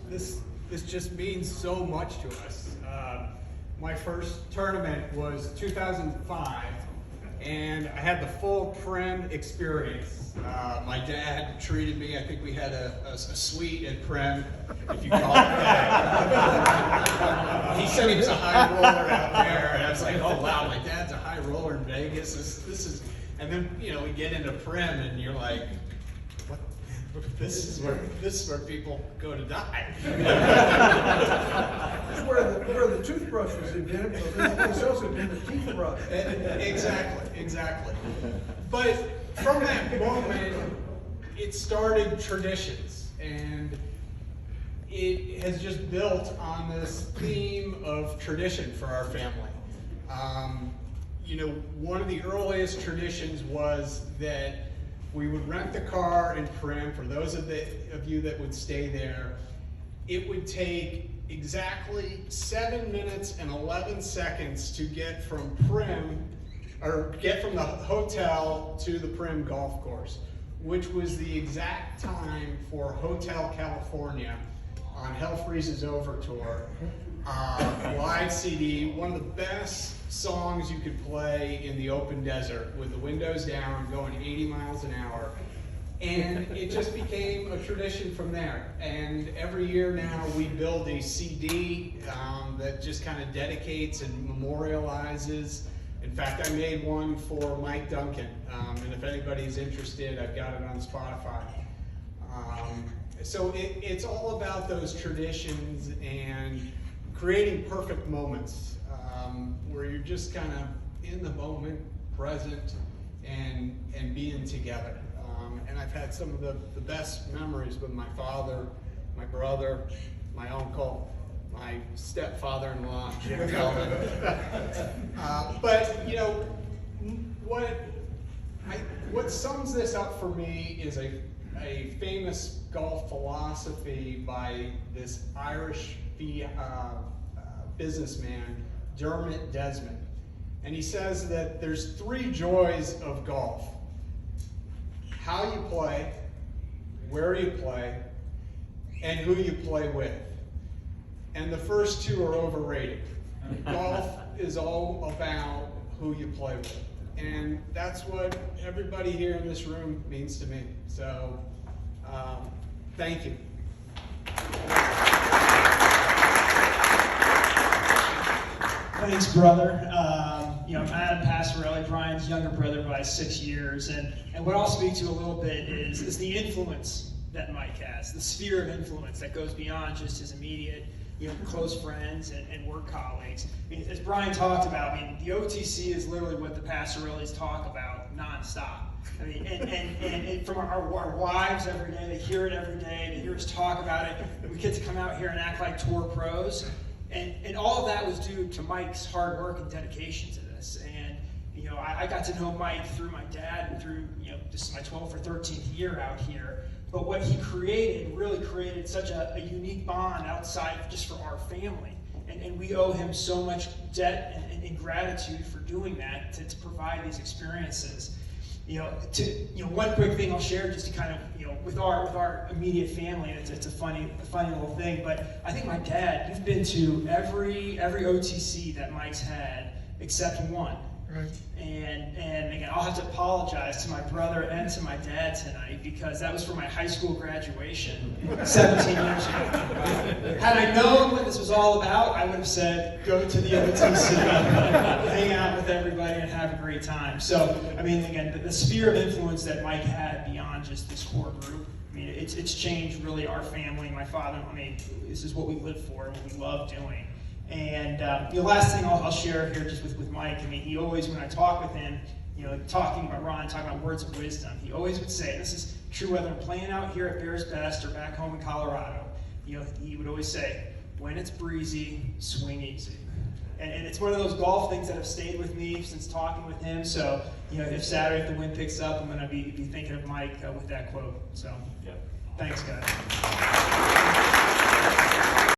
this just means so much to us. My first tournament was 2005, and I had the full Prim experience. My dad treated me, I think we had a suite at Prim, if you call it that. He said he was a high roller out there, and I was like, oh wow, my dad's a high roller in Vegas. This is, and then we get into Prim, and you're like, what? This is where people go to die. This is where the toothbrush was invented, so this place else invented the teeth brush. Exactly. But from that moment, it started traditions, and it has just built on this theme of tradition for our family. One of the earliest traditions was that we would rent the car in Prim. For those of you that would stay there, it would take exactly 7 minutes and 11 seconds to get from Prim, or get from the hotel to the Prim golf course, which was the exact time for Hotel California on Hell Freezes Over tour. Live CD, one of the best songs you could play in the open desert with the windows down, going 80 miles an hour. And it just became a tradition from there. And every year now we build a CD that just kind of dedicates and memorializes. In fact, I made one for Mike Duncan. And if anybody's interested, I've got it on Spotify. So it's all about those traditions and creating perfect moments where you're just kind of in the moment, present, and being together. And I've had some of the best memories with my father, my brother, my uncle, my stepfather-in-law, Jim Kelvin. But what sums this up for me is a famous golf philosophy by this Irish businessman, Dermot Desmond. And he says that there's 3 joys of golf: how you play, where you play, and who you play with. And the first 2 are overrated. Golf is all about who you play with. And that's what everybody here in this room means to me. So, thank you. Thanks, brother. I'm Adam Passarelli, Brian's younger brother by 6 years, and what I'll speak to a little bit is the influence that Mike has, the sphere of influence that goes beyond just his immediate, close friends and work colleagues. I mean, as Brian talked about, the OTC is literally what the Passarellis talk about nonstop. I mean, and from our wives every day, they hear it every day, they hear us talk about it. We get to come out here and act like tour pros. And all of that was due to Mike's hard work and dedication to this. And I got to know Mike through my dad and through this is my 12th or 13th year out here. But what he really created such a unique bond outside of just for our family. And we owe him so much debt and gratitude for doing that to provide these experiences. One quick thing I'll share just to kind of, with our immediate family, and it's a funny little thing, but I think my dad, you've been to every OTC that Mike's had except one. Right. And again, I'll have to apologize to my brother and to my dad tonight because that was for my high school graduation 17 years ago. Had I known what this was all about, I would have said, go to the OTC, hang out with everybody and have a great time. So, again, the sphere of influence that Mike had beyond just this core group, it's changed really our family. My father, this is what we live for and what we love doing. And the last thing I'll share here just with Mike, he always, when I talk with him, talking about words of wisdom, he always would say, this is true whether I'm playing out here at Bears Best or back home in Colorado, he would always say, when it's breezy, swing easy. And it's one of those golf things that have stayed with me since talking with him. So, if Saturday, if the wind picks up, I'm going to be thinking of Mike with that quote. So, thanks, guys.